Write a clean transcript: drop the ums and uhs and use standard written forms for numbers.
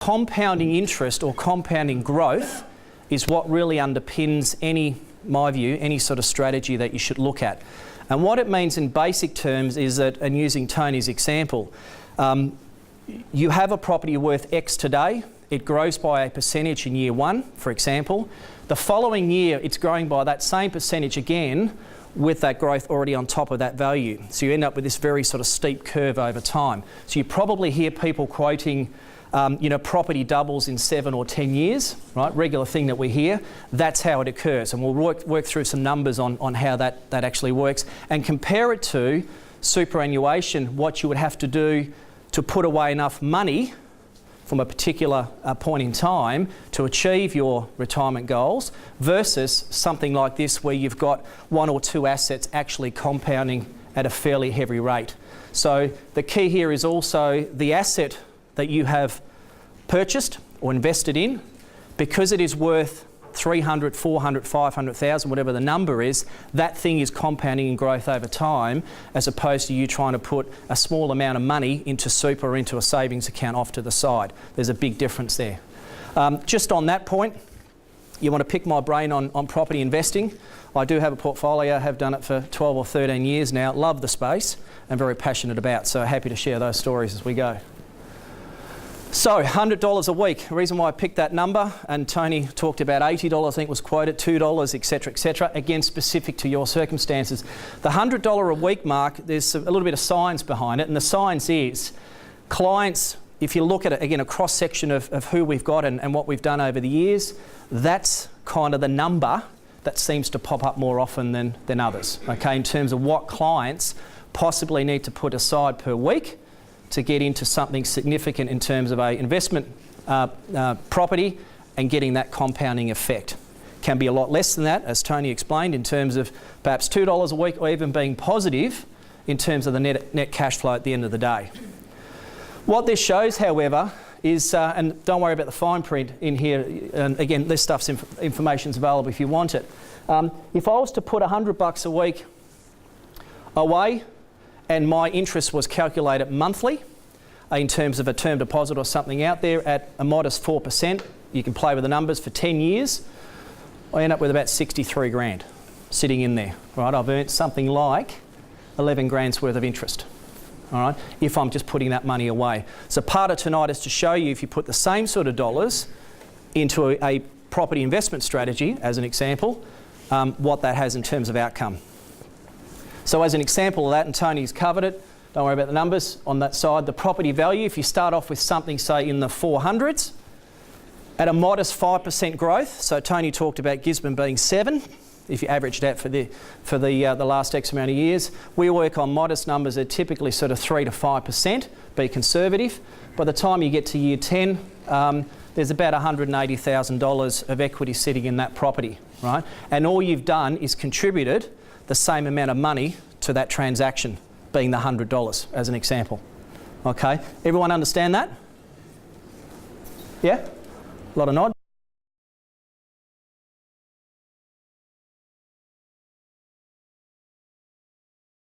compounding interest or compounding growth is what really underpins my view, any sort of strategy that you should look at. And what it means in basic terms is that, and using Tony's example, you have a property worth X today, it grows by a percentage in year 1, for example. The following year, it's growing by that same percentage again, with that growth already on top of that value. So you end up with this very sort of steep curve over time. So you probably hear people quoting, property doubles in 7 or 10 years, right? Regular thing that we hear. That's how it occurs. And we'll work through some numbers on how that actually works and compare it to superannuation, what you would have to do to put away enough money from a particular point in time to achieve your retirement goals versus something like this where you've got 1 or 2 assets actually compounding at a fairly heavy rate. So the key here is also the asset that you have purchased or invested in, because it is worth 300, 400, 500,000, whatever the number is, that thing is compounding in growth over time, as opposed to you trying to put a small amount of money into super or into a savings account off to the side. There's a big difference there. Just on that point, you want to pick my brain on property investing. I do have a portfolio, have done it for 12 or 13 years now, love the space and very passionate about, so happy to share those stories as we go. So $100 a week, the reason why I picked that number, and Tony talked about $80, I think was quoted, $2, etc., again specific to your circumstances. The $100 a week mark, there's a little bit of science behind it, and the science is clients, if you look at it, again, a cross-section of who we've got and what we've done over the years, that's kind of the number that seems to pop up more often than others, okay, in terms of what clients possibly need to put aside per week to get into something significant in terms of a investment property and getting that compounding effect. Can be a lot less than that, as Tony explained, in terms of perhaps $2 a week or even being positive in terms of the net cash flow at the end of the day. What this shows, however, is, and don't worry about the fine print in here, and again, this stuff's information's available if you want it. If I was to put $100 a week away, and my interest was calculated monthly in terms of a term deposit or something out there at a modest 4%, you can play with the numbers for 10 years, I end up with about 63 grand sitting in there, right? I've earned something like 11 grand's worth of interest, all right, if I'm just putting that money away. So part of tonight is to show you, if you put the same sort of dollars into a property investment strategy, as an example, what that has in terms of outcome. So as an example of that, and Tony's covered it, don't worry about the numbers on that side, the property value, if you start off with something, say, in the 400s, at a modest 5% growth, so Tony talked about Gisborne being 7, if you average that for the last X amount of years. We work on modest numbers that are typically sort of 3 to 5%, be conservative. By the time you get to year 10, there's about $180,000 of equity sitting in that property, right? And all you've done is contributed the same amount of money to that transaction, being the $100 as an example. Okay, everyone understand that? Yeah? A lot of nod.